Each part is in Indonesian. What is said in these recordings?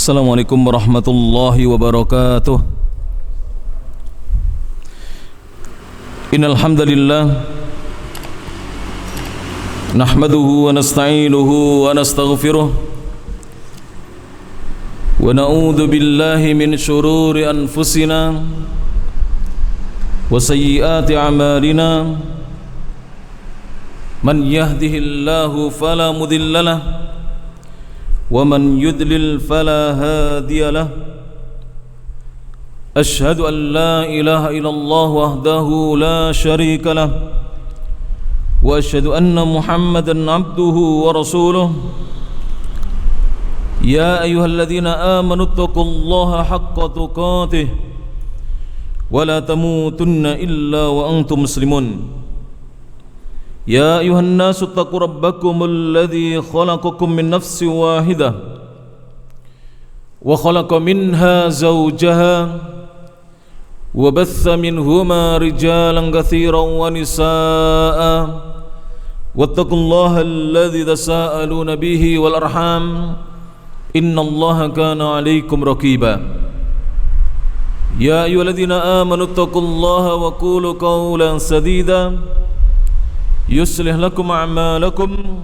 Assalamualaikum warahmatullahi wabarakatuh. Innal hamdalillah nahmaduhu wa nasta'inuhu wa nastaghfiruh wa na'udzu billahi min shururi anfusina wa sayyiati a'malina. Man yahdihillahu fala mudilla lahu wa man yudlil fala hadiya lahu. Ashhadu an la ilaha illallah wahdahu la syarika lah wa ashhadu anna Muhammadan abduhu wa rasuluh. Ya ayyuhalladzina amanu taqullaha haqqa tuqatih wa la tamutunna illa wa antum muslimun. Ya ayuhan nasu taqu rabbakumul ladzi khalaqakum min nafsin wahidah wa khalaqa minha zawjaha wa batha minhuma rijalan katsiran wa nisaa'a wattaqullaha alladzi tasaaluna bihi wal arham innallaha kana 'alaikum raqiba. Ya ayyuhalladzina amanu taqullaha wa qulu qawlan sadida yuslih lakum a'malakum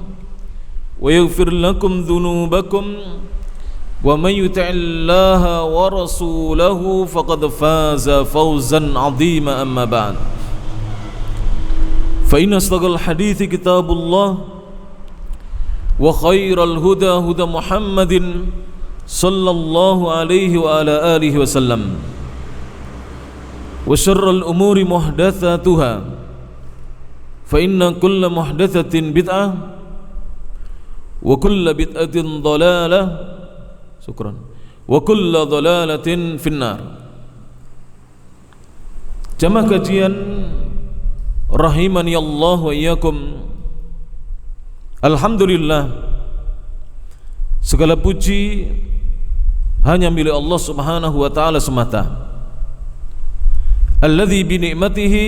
wa yaghfir lakum dhunubakum wa may yuti'illaha wa rasulahu faqad faza fawzan 'azima. Amma ba'd, fa inna asdaqal hadithi kitabullah wa khairal huda huda Muhammadin sallallahu alaihi wa ala alihi wasallam wa syarral umuri muhdatsatuha fa inna kulla muhdatsatin bid'ah wa kulla bid'atin dhalalah wa kulla dhalalatin finnar. Jamaah kajian rahimani Allah wa iyyakum. Alhamdulillah, segala puji hanya milik Allah Subhanahu wa taala semata. Alladzi bi ni'matihi,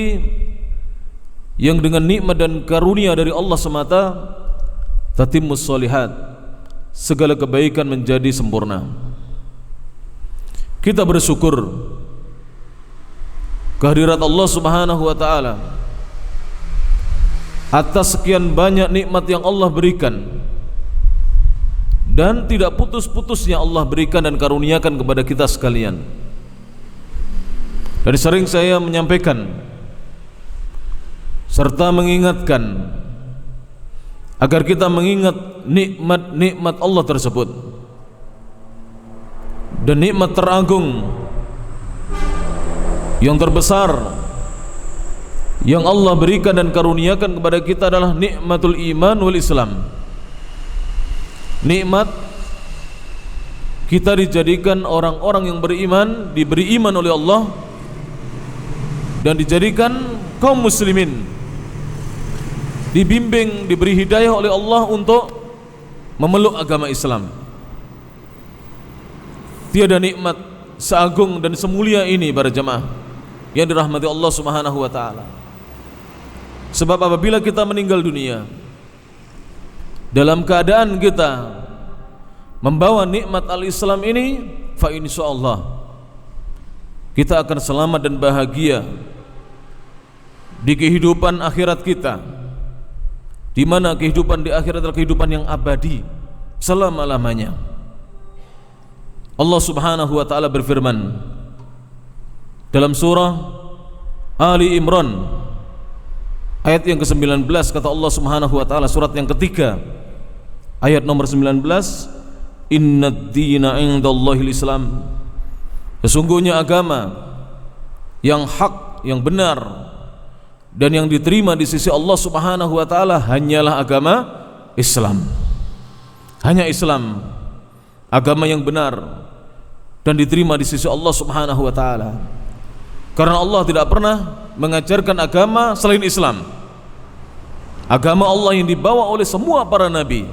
yang dengan nikmat dan karunia dari Allah semata tatimmus sholihat, segala kebaikan menjadi sempurna. Kita bersyukur kehadirat Allah Subhanahu wa taala atas sekian banyak nikmat yang Allah berikan dan tidak putus-putusnya Allah berikan dan karuniakan kepada kita sekalian. Dari sering saya menyampaikan serta mengingatkan agar kita mengingat nikmat-nikmat Allah tersebut, dan nikmat teragung yang terbesar yang Allah berikan dan karuniakan kepada kita adalah nikmatul iman wal Islam. Nikmat kita dijadikan orang-orang yang beriman, diberi iman oleh Allah dan dijadikan kaum muslimin, dibimbing, diberi hidayah oleh Allah untuk memeluk agama Islam. Tiada nikmat seagung dan semulia ini para jemaah yang dirahmati Allah Subhanahu wa taala. Sebab apabila kita meninggal dunia dalam keadaan kita membawa nikmat al-Islam ini, fa insyaallah kita akan selamat dan bahagia di kehidupan akhirat kita, di mana kehidupan di akhirat adalah kehidupan yang abadi selama-lamanya. Allah Subhanahu wa taala berfirman dalam surah Ali Imran ayat yang ke-19, kata Allah Subhanahu wa taala, surat yang ketiga ayat nomor 19, innad dina indallahil Islam, sesungguhnya agama yang hak, yang benar dan yang diterima di sisi Allah Subhanahu wa taala hanyalah agama Islam. Hanya Islam, agama yang benar dan diterima di sisi Allah Subhanahu wa taala. Karena Allah tidak pernah mengajarkan agama selain Islam. Agama Allah yang dibawa oleh semua para nabi,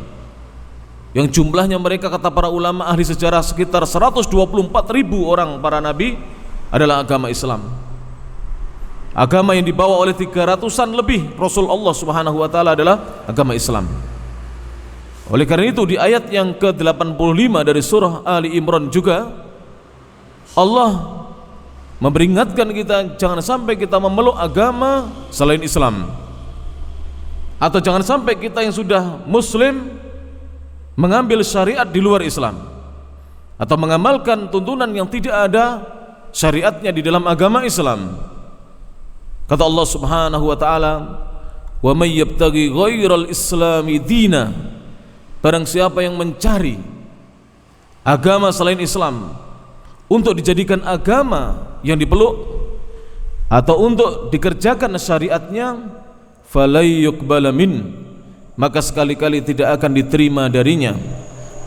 yang jumlahnya mereka, kata para ulama ahli sejarah, sekitar 124.000 orang para nabi, adalah agama Islam. Agama yang dibawa oleh 300-an lebih Rasul Allah Subhanahu wa taala adalah agama Islam. Oleh karena itu di ayat yang ke-85 dari surah Ali Imran juga Allah memperingatkan kita jangan sampai kita memeluk agama selain Islam, atau jangan sampai kita yang sudah muslim mengambil syariat di luar Islam, atau mengamalkan tuntunan yang tidak ada syariatnya di dalam agama Islam. Kata Allah Subhanahu wa taala, "Wa may yabtaghi ghairal islami dina." Barang siapa yang mencari agama selain Islam untuk dijadikan agama yang dipeluk atau untuk dikerjakan syariatnya, falay yuqbala min, maka sekali-kali tidak akan diterima darinya.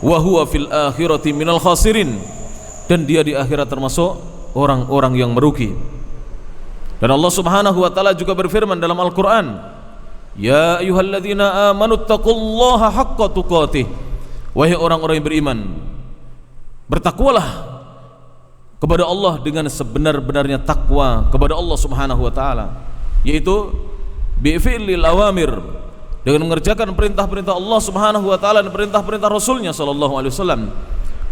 Wa huwa fil akhirati minal khasirin, dan dia di akhirat termasuk orang-orang yang merugi. Dan Allah Subhanahu wa taala juga berfirman dalam Al-Qur'an, "Ya ayyuhalladzina amanu taqullaha haqqa tuqatih." Wahai orang-orang yang beriman, bertakwalah kepada Allah dengan sebenar-benarnya takwa kepada Allah Subhanahu wa taala, yaitu bi fi'lil awamir, dengan mengerjakan perintah-perintah Allah Subhanahu wa taala dan perintah-perintah Rasulnya sallallahu alaihi wasallam,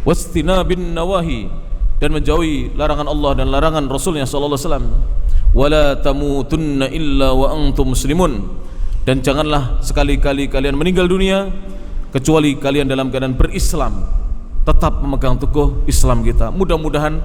wastinabin nawahi, dan menjauhi larangan Allah dan larangan Rasulnya sallallahu alaihi wasallam. Wala tamutunna illa wa antum muslimun, dan janganlah sekali-kali kalian meninggal dunia kecuali kalian dalam keadaan berislam, tetap memegang teguh Islam kita. Mudah-mudahan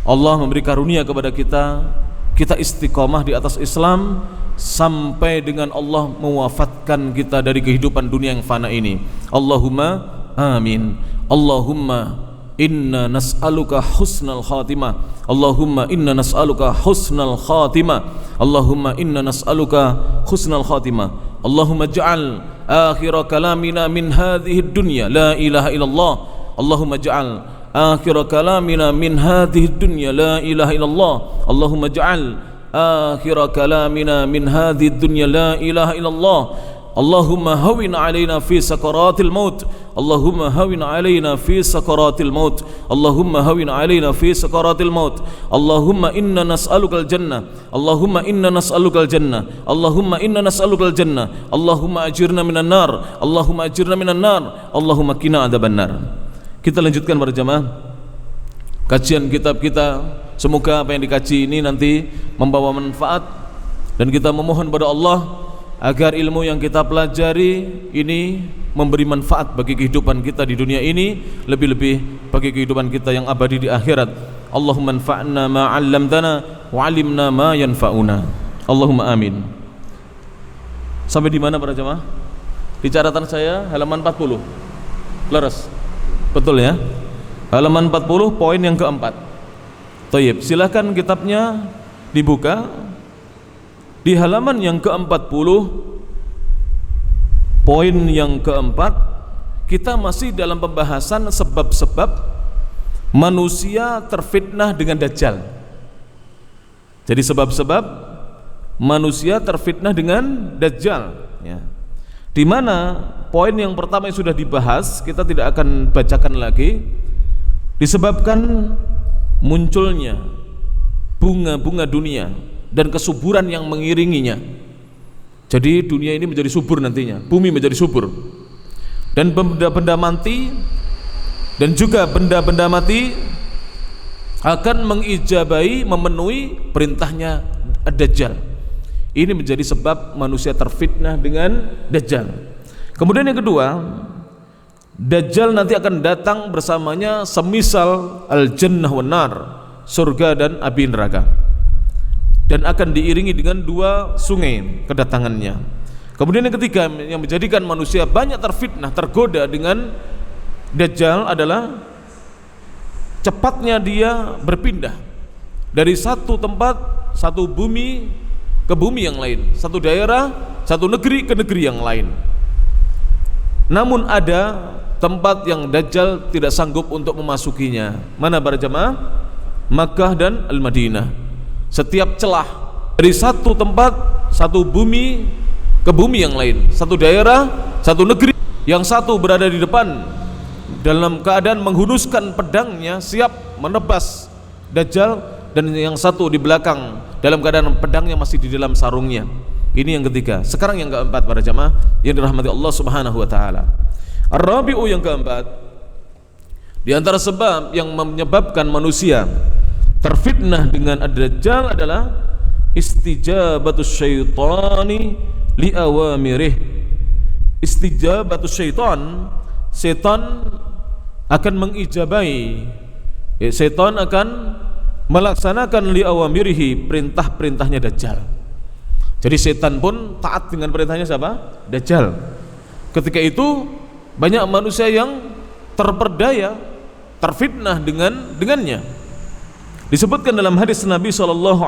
Allah memberi karunia kepada kita, kita istiqomah di atas Islam sampai dengan Allah mewafatkan kita dari kehidupan dunia yang fana ini. Allahumma amin. Allahumma inna nas'aluka husnal khatimah. Allahumma inna nas'aluka husnal khatimah. Allahumma inna nas'aluka husnal khatimah. Allahumma ja'al akhira kalamina min hadhihi dunya la ilaha illallah. Allahumma ja'al akhira kalamina min hadhihi dunya la ilaha illallah. Allahumma ja'al akhira kalamina min hadhihi dunya la ilaha illallah. Allahumma hawin alaina fi sakaratil maut. Allahumma hawin alaina fi sakaratil maut. Allahumma hawin alaina fi sakaratil maut. Allahumma inna nas'alukal jannah. Allahumma inna nas'alukal jannah. Allahumma inna nas'alukal jannah. Allahumma ajirna minan nar. Allahumma ajirna minan nar. Allahumma qina adzabannar. Kita lanjutkan para jamaah kajian kitab kita. Semoga apa yang dikaji ini nanti membawa manfaat, dan kita memohon pada Allah agar ilmu yang kita pelajari ini memberi manfaat bagi kehidupan kita di dunia ini, lebih-lebih bagi kehidupan kita yang abadi di akhirat. Allahumma anfa'na ma 'allamtana wa 'allimna ma yanfa'una. Allahumma amin. Sampai di mana para jemaah? Di catatan saya halaman 40. Leres. Betul ya? Halaman 40 poin yang keempat. Thayyib, silakan kitabnya dibuka. Di halaman yang ke-40 poin yang keempat, kita masih dalam pembahasan sebab-sebab manusia terfitnah dengan Dajjal. Jadi sebab-sebab manusia terfitnah dengan Dajjal ya. Di mana poin yang pertama yang sudah dibahas, kita tidak akan bacakan lagi, disebabkan munculnya bunga-bunga dunia dan kesuburan yang mengiringinya. Jadi dunia ini menjadi subur nantinya, bumi menjadi subur, dan benda-benda mati dan juga benda-benda mati akan mengijabahi, memenuhi perintahnya Dajjal. Ini menjadi sebab manusia terfitnah dengan Dajjal. Kemudian yang kedua, Dajjal nanti akan datang bersamanya semisal al-jannah wan nar, surga dan api neraka, dan akan diiringi dengan dua sungai kedatangannya. Kemudian yang ketiga yang menjadikan manusia banyak terfitnah, tergoda dengan Dajjal adalah cepatnya dia berpindah dari satu tempat, satu bumi ke bumi yang lain, satu daerah, satu negeri ke negeri yang lain. Namun ada tempat yang Dajjal tidak sanggup untuk memasukinya. Mana para jemaah? Makkah dan Al-Madinah. Setiap celah dari satu tempat, satu bumi ke bumi yang lain, satu daerah, satu negeri, yang satu berada di depan dalam keadaan menghunuskan pedangnya siap menebas Dajjal, dan yang satu di belakang dalam keadaan pedangnya masih di dalam sarungnya. Ini yang ketiga. Sekarang yang keempat para jamaah yang dirahmati Allah Subhanahu wa taala. Ar-rabi'u, yang keempat, di antara sebab yang menyebabkan manusia terfitnah dengan ad-dajjal adalah istijabatus syaitani li awamirih. Istijabatus syaitan, setan akan mengijabai, setan akan melaksanakan li awamirihi, perintah-perintahnya dajjal. Jadi setan pun taat dengan perintahnya siapa? Dajjal. Ketika itu banyak manusia yang terperdaya, terfitnah dengannya. Disebutkan dalam hadis Nabi SAW,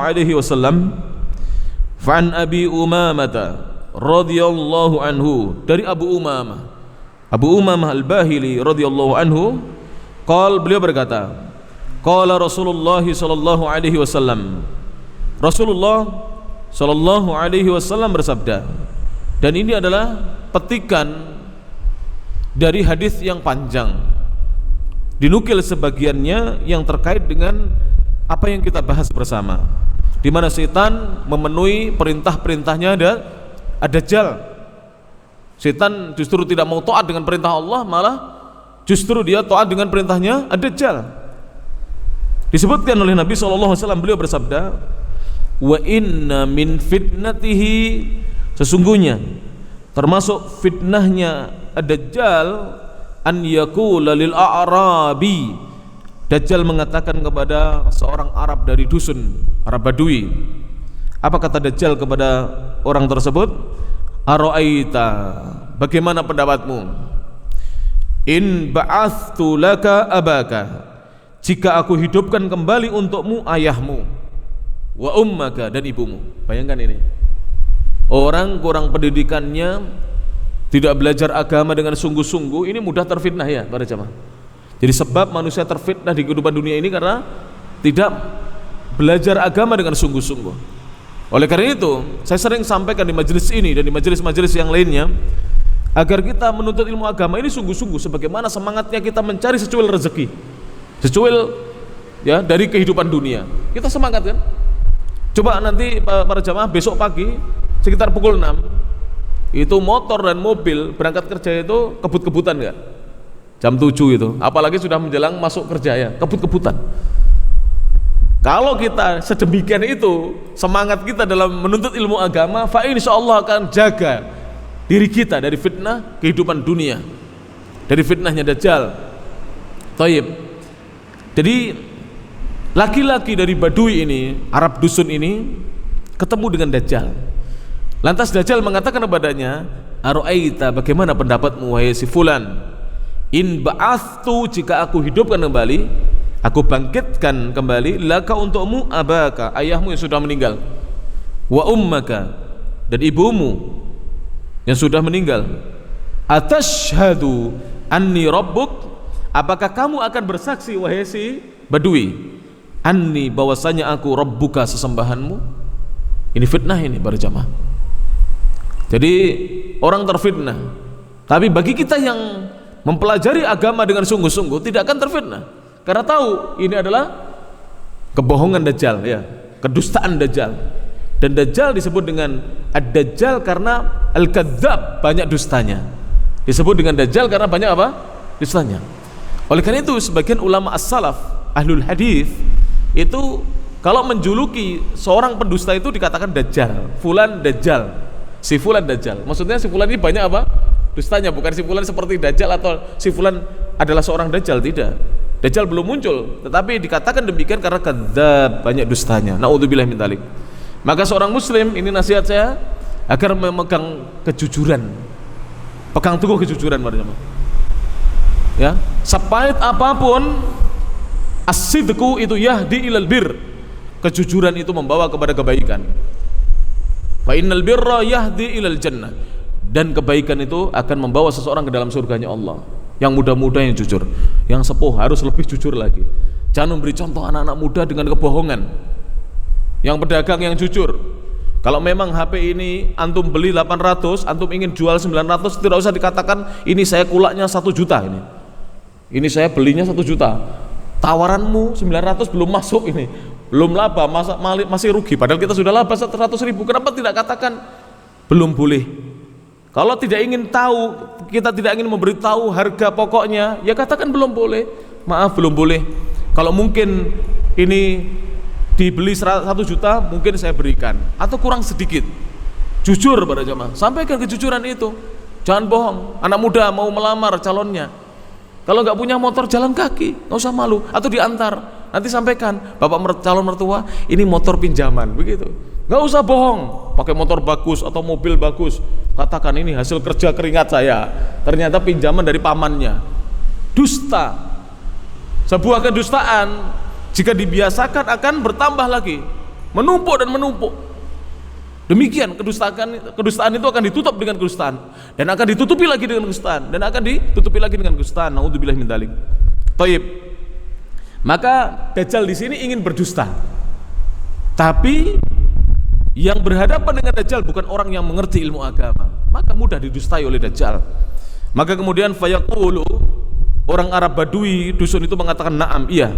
fa'an Abi Umamah radhiyallahu anhu, dari Abu Umamah al-Bahili radhiyallahu anhu, beliau berkata, qala Rasulullah sallallahu alaihi wasallam, Rasulullah sallallahu alaihi wasallam bersabda, dan ini adalah petikan dari hadis yang panjang, dinukil sebagiannya yang terkait dengan apa yang kita bahas bersama, di mana setan memenuhi perintah-perintahnya ad-dajjal. Setan justru tidak mau taat dengan perintah Allah, malah justru dia taat dengan perintahnya ad-dajjal. Disebutkan oleh Nabi SAW, beliau bersabda, wa inna min fitnatihi, sesungguhnya termasuk fitnahnya ad-dajjal, an yaqula lil a'rabi, dajjal mengatakan kepada seorang Arab dari dusun, Arab Badui. Apa kata dajjal kepada orang tersebut? Ara'aita, bagaimana pendapatmu, in ba'athtu laka abaka, jika aku hidupkan kembali untukmu ayahmu, wa ummaka, dan ibumu. Bayangkan ini, orang kurang pendidikannya, tidak belajar agama dengan sungguh-sungguh, ini mudah terfitnah ya para jamaah. Jadi sebab manusia terfitnah di kehidupan dunia ini karena tidak belajar agama dengan sungguh-sungguh. Oleh karena itu, saya sering sampaikan di majelis ini dan di majelis-majelis yang lainnya, agar kita menuntut ilmu agama ini sungguh-sungguh, sebagaimana semangatnya kita mencari secuil rezeki, secuil ya dari kehidupan dunia. Kita semangat kan? Coba nanti para jamaah besok pagi sekitar pukul 6 itu motor dan mobil berangkat kerja itu kebut-kebutan enggak? Jam 7 itu, apalagi sudah menjelang masuk kerja ya, kebut-kebutan. Kalau kita sedemikian itu semangat kita dalam menuntut ilmu agama, fa insyaallah akan jaga diri kita dari fitnah kehidupan dunia, dari fitnahnya dajjal. Thayyib. Jadi laki-laki dari Badui ini, Arab dusun ini, ketemu dengan dajjal. Lantas dajjal mengatakan kepadanya, ara'aita, bagaimana pendapatmu wahai si fulan, in ba'athtu, jika aku hidupkan kembali, aku bangkitkan kembali, laka untukmu abaka, ayahmu yang sudah meninggal, wa ummaka, dan ibumu yang sudah meninggal, atashhadu anni rabbuk, apakah kamu akan bersaksi wahai si Badui, anni, bahwasanya aku rabbuka, sesembahanmu. Ini fitnah ini para jamaah. Jadi orang terfitnah, tapi bagi kita yang mempelajari agama dengan sungguh-sungguh tidak akan terfitnah, karena tahu ini adalah kebohongan dajjal ya, kedustaan dajjal. Dan dajjal disebut dengan ad-dajjal karena al-kadzdzab, banyak dustanya. Disebut dengan dajjal karena banyak apa? Dustanya. Oleh karena itu sebagian ulama as-salaf, ahlul hadis, itu kalau menjuluki seorang pendusta itu dikatakan dajjal, fulan dajjal, si fulan dajjal. Maksudnya si fulan ini banyak apa? Dustanya, bukan si fulan seperti dajjal atau si fulan adalah seorang dajjal, tidak. Dajjal belum muncul, tetapi dikatakan demikian karena kadzdzab, banyak dustanya. Naudzubillah min dzalik. Maka seorang muslim, ini nasihat saya, agar memegang kejujuran. Pegang teguh kejujuran para jemaah. Ya, sepahit apapun, as-sidqu itu yahdi ilal bir. Kejujuran itu membawa kepada kebaikan. Fa innal birra yahdi ilal jannah, dan kebaikan itu akan membawa seseorang ke dalam surganya Allah. Yang muda-muda yang jujur, yang sepuh harus lebih jujur lagi. Jangan memberi contoh anak-anak muda dengan kebohongan. Yang pedagang yang jujur, kalau memang HP ini antum beli 800, antum ingin jual 900, tidak usah dikatakan ini saya kulaknya 1 juta ini saya belinya 1 juta, tawaranmu 900 belum masuk, ini belum laba, masih rugi, padahal kita sudah laba 100.000. Kenapa tidak katakan belum boleh Kalau tidak ingin tahu, kita tidak ingin memberitahu harga pokoknya, ya katakan belum boleh. Maaf, belum boleh. Kalau mungkin ini dibeli 1 juta, mungkin saya berikan, atau kurang sedikit. Jujur pada jamaah, sampaikan kejujuran itu. Jangan bohong. Anak muda mau melamar calonnya, kalau nggak punya motor jalan kaki, nggak usah malu, atau diantar. Nanti sampaikan, bapak calon mertua, ini motor pinjaman, begitu. Nggak usah bohong, pakai motor bagus atau mobil bagus. Katakan ini hasil kerja keringat saya, ternyata pinjaman dari pamannya. Dusta. Sebuah kedustaan jika dibiasakan akan bertambah lagi, menumpuk dan menumpuk. Demikian kedustaan itu akan ditutup dengan kedustaan, dan akan ditutupi lagi dengan kedustaan, dan akan ditutupi lagi dengan kedustaan. Naudzubillah min dzalik. Thayyib. Maka Dajjal di sini ingin berdusta, tapi yang berhadapan dengan Dajjal bukan orang yang mengerti ilmu agama, maka mudah didustai oleh Dajjal. Maka kemudian fayaqulu, orang Arab Badui dusun itu mengatakan na'am, iya.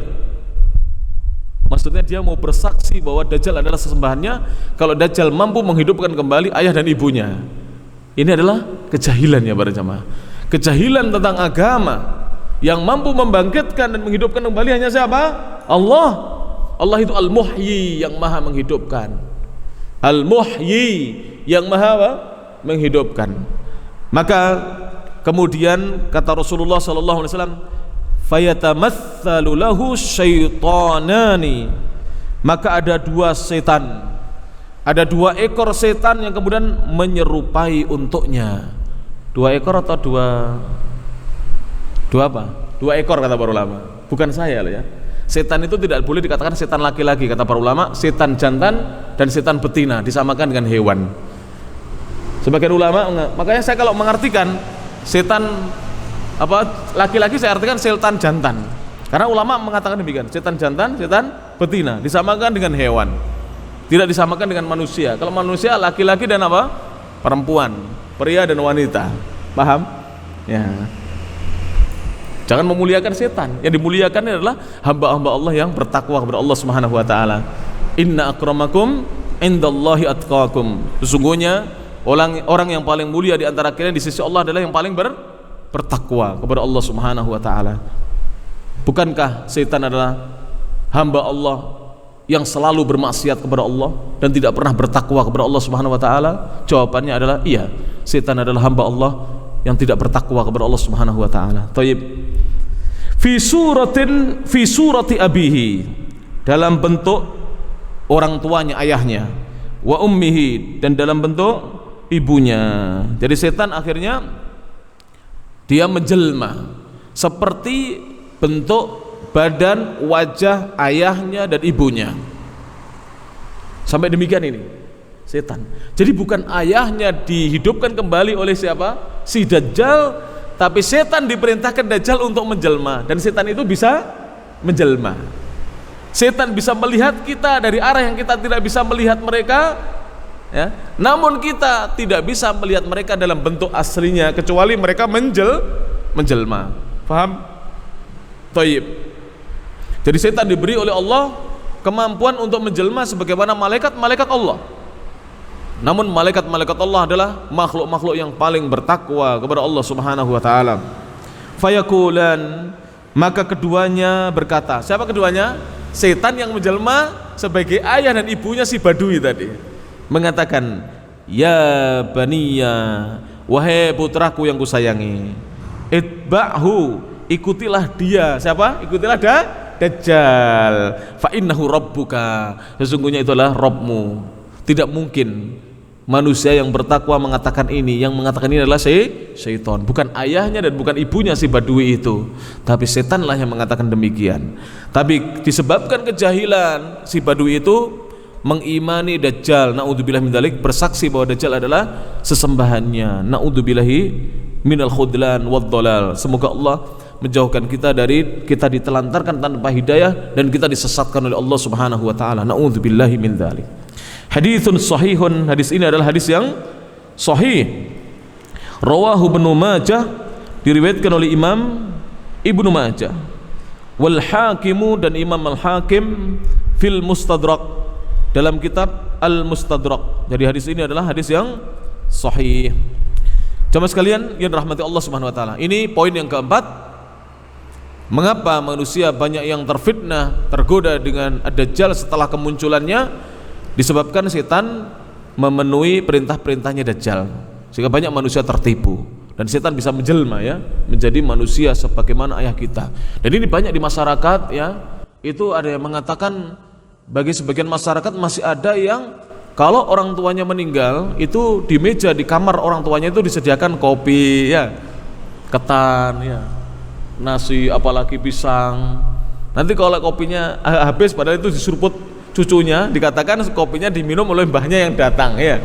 Maksudnya dia mau bersaksi bahwa Dajjal adalah sesembahannya kalau Dajjal mampu menghidupkan kembali ayah dan ibunya. Ini adalah kejahilan ya para jamaah. Kejahilan tentang agama. Yang mampu membangkitkan dan menghidupkan kembali hanya siapa? Allah. Allah itu Al-Muhyi, yang maha menghidupkan. Al-Muhyi, yang maha menghidupkan. Maka kemudian kata Rasulullah sallallahu alaihi wasallam, fayatamatsalu lahu syaitanani, maka ada 2 setan, ada 2 ekor setan yang kemudian menyerupai untuknya. 2 ekor atau 2 apa? 2 ekor kata para ulama, bukan saya loh ya. Setan itu tidak boleh dikatakan setan laki-laki, kata para ulama. Setan jantan dan setan betina disamakan dengan hewan. Sebagian ulama, makanya saya kalau mengartikan setan laki-laki, saya artikan setan jantan, karena ulama mengatakan demikian. Setan jantan, setan betina disamakan dengan hewan, tidak disamakan dengan manusia. Kalau manusia laki-laki dan perempuan, pria dan wanita. Paham? Ya. Jangan memuliakan setan. Yang dimuliakan adalah hamba-hamba Allah yang bertakwa kepada Allah Subhanahu wa taala. Inna akramakum indallahi atqakum. Sesungguhnya orang yang paling mulia di antara kalian di sisi Allah adalah yang paling bertakwa kepada Allah Subhanahu wa taala. Bukankah setan adalah hamba Allah yang selalu bermaksiat kepada Allah dan tidak pernah bertakwa kepada Allah Subhanahu wa taala? Jawabannya adalah iya. Setan adalah hamba Allah yang tidak bertakwa kepada Allah Subhanahu wa taala. Thayyib. Fi surati abihi, dalam bentuk orang tuanya, ayahnya, wa ummihi, dan dalam bentuk ibunya. Jadi setan akhirnya dia menjelma seperti bentuk badan, wajah ayahnya dan ibunya. Sampai demikian ini setan. Jadi bukan ayahnya dihidupkan kembali oleh siapa? Si Dajjal, tapi setan diperintahkan Dajjal untuk menjelma, dan setan itu bisa menjelma. Setan bisa melihat kita dari arah yang kita tidak bisa melihat mereka, ya. Namun kita tidak bisa melihat mereka dalam bentuk aslinya kecuali mereka menjelma. Paham? Thayyib. Jadi setan diberi oleh Allah kemampuan untuk menjelma sebagaimana malaikat-malaikat Allah. Namun malaikat-malaikat Allah adalah makhluk-makhluk yang paling bertakwa kepada Allah Subhanahu wa taala. Fayaqulan, maka keduanya berkata. Siapa keduanya? Setan yang menjelma sebagai ayah dan ibunya si Badui tadi mengatakan, ya baniya, wahai putraku yang kusayangi, itba'hu, ikutilah dia. Siapa? Ikutilah Dajjal. Fa innahu rabbuka, sesungguhnya itulah Rabbmu. Tidak mungkin manusia yang bertakwa mengatakan ini. Yang mengatakan ini adalah syaitan, bukan ayahnya dan bukan ibunya si Badui itu, tapi setanlah yang mengatakan demikian. Tapi disebabkan kejahilan, si Badui itu mengimani Dajjal, naudzubillah min dzalik, bersaksi bahwa Dajjal adalah sesembahannya. Naudzubillahi minal khudlan wad dhalal. Semoga Allah menjauhkan kita dari kita ditelantarkan tanpa hidayah dan kita disesatkan oleh Allah Subhanahu wa taala. Naudzubillahi min dzalik. Haditsun sahihun, hadis ini adalah hadis yang sahih. Rawahu Ibnu Majah, diriwayatkan oleh Imam Ibnu Majah. Wal Hakimu, dan Imam Al-Hakim fil Mustadrak, dalam kitab Al-Mustadrak. Jadi hadis ini adalah hadis yang sahih. Jamaah sekalian yang dirahmati Allah Subhanahu wa taala. Ini poin yang keempat. Mengapa manusia banyak yang terfitnah, tergoda dengan ad-Dajjal setelah kemunculannya? Disebabkan setan memenuhi perintah-perintahnya Dajjal, sehingga banyak manusia tertipu dan setan bisa menjelma ya, menjadi manusia sebagaimana ayah kita. Dan ini banyak di masyarakat ya. Itu ada yang mengatakan, bagi sebagian masyarakat masih ada yang kalau orang tuanya meninggal, itu di meja di kamar orang tuanya itu disediakan kopi ya, ketan ya, nasi, apalagi pisang. Nanti kalau kopinya habis, padahal itu diseruput cucunya, dikatakan kopinya diminum oleh mbahnya yang datang ya.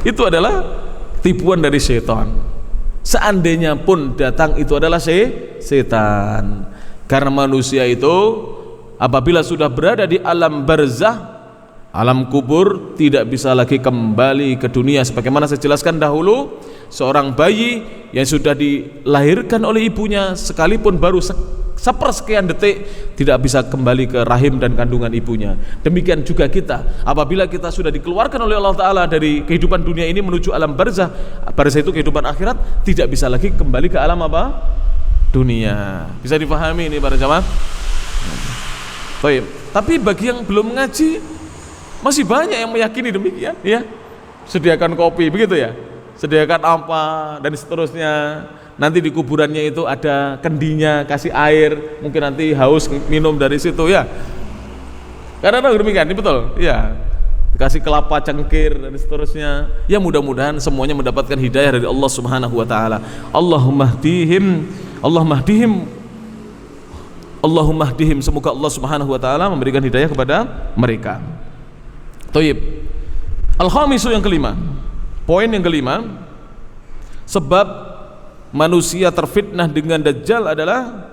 Itu adalah tipuan dari setan. Seandainya pun datang itu adalah setan. Karena manusia itu apabila sudah berada di alam barzah, alam kubur, tidak bisa lagi kembali ke dunia. Sebagaimana saya jelaskan dahulu, seorang bayi yang sudah dilahirkan oleh ibunya, sekalipun baru sepersekian detik, tidak bisa kembali ke rahim dan kandungan ibunya. Demikian juga kita, apabila kita sudah dikeluarkan oleh Allah Ta'ala dari kehidupan dunia ini menuju alam barzah, barzah itu kehidupan akhirat, tidak bisa lagi kembali ke alam apa? Dunia. Bisa dipahami ini para jamaah? Baik. Tapi bagi yang belum ngaji, masih banyak yang meyakini demikian ya. Sediakan kopi begitu ya, sediakan apa dan seterusnya. Nanti di kuburannya itu ada kendinya, kasih air, mungkin nanti haus minum dari situ ya. Karena demikian, ini betul ya. Kasih kelapa cengkir dan seterusnya. Ya mudah-mudahan semuanya mendapatkan hidayah dari Allah Subhanahu wa taala. Allahumma hdihim, Allahumma hdihim. Semoga Allah Subhanahu wa taala memberikan hidayah kepada mereka. Thayyib. Al-khamisu yang kelima. Poin yang kelima, sebab manusia terfitnah dengan Dajjal adalah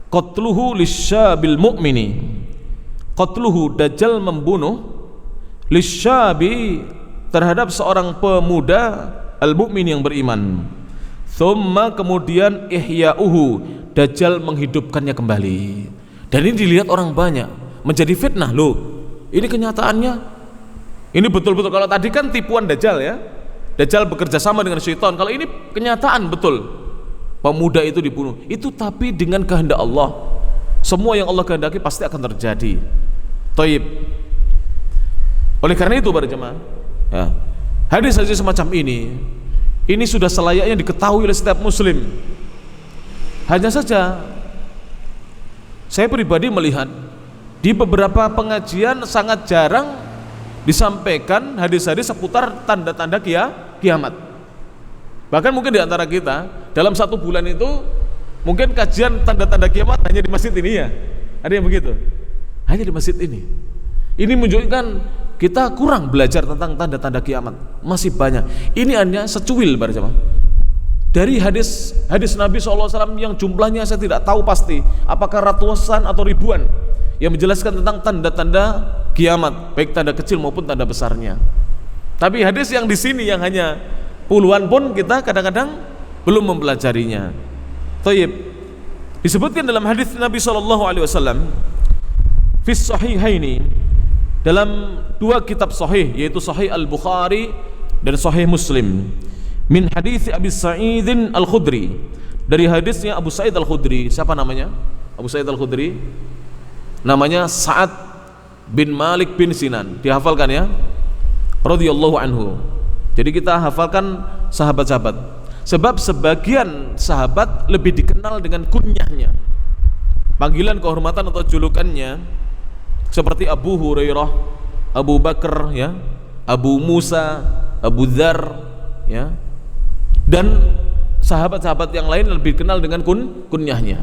qatluhu lisyabil mu'mini. Qatluhu, Dajjal membunuh lisyabi, terhadap seorang pemuda al-mu'min yang beriman. Thumma, kemudian ihya'uhu, Dajjal menghidupkannya kembali. Dan ini dilihat orang banyak, menjadi fitnah. Loh, ini kenyataannya. Ini betul-betul, kalau tadi kan tipuan Dajjal ya, Dajjal bekerja sama dengan syaitan. Kalau ini kenyataan betul, pemuda itu dibunuh. Itu tapi dengan kehendak Allah. Semua yang Allah kehendaki pasti akan terjadi. Thayyib. Oleh karena itu para jemaah ya, hadis-hadis semacam ini sudah selayaknya diketahui oleh setiap muslim. Hanya saja saya pribadi melihat di beberapa pengajian sangat jarang disampaikan hadis-hadis seputar tanda-tanda kiamat. Bahkan mungkin di antara kita dalam satu bulan itu mungkin kajian tanda-tanda kiamat hanya di masjid ini ya. Ada yang begitu? Hanya di masjid ini. Ini menunjukkan kita kurang belajar tentang tanda-tanda kiamat. Masih banyak. Ini hanya secuil para jemaah. Dari hadis Nabi SAW yang jumlahnya saya tidak tahu pasti, apakah ratusan atau ribuan, yang menjelaskan tentang tanda-tanda kiamat, baik tanda kecil maupun tanda besarnya. Tapi hadis yang di sini yang hanya puluhan pun kita kadang-kadang belum mempelajarinya. Thayyib. Disebutkan dalam hadis Nabi SAW fi sahihaini, dalam dua kitab sahih, yaitu Sahih Al-Bukhari dan Sahih Muslim, min hadis Abi Sa'id Al-Khudri, dari hadisnya Abu Sa'id Al-Khudri. Siapa namanya? Abu Sa'id Al-Khudri namanya Sa'ad bin Malik bin Sinan. Dihafalkan ya, radhiyallahu anhu. Jadi kita hafalkan sahabat-sahabat, sebab sebagian sahabat lebih dikenal dengan kunyahnya, panggilan kehormatan atau julukannya, seperti Abu Hurairah, Abu Bakar ya, Abu Musa, Abu Dzar ya, dan sahabat-sahabat yang lain lebih dikenal dengan kunyahnya.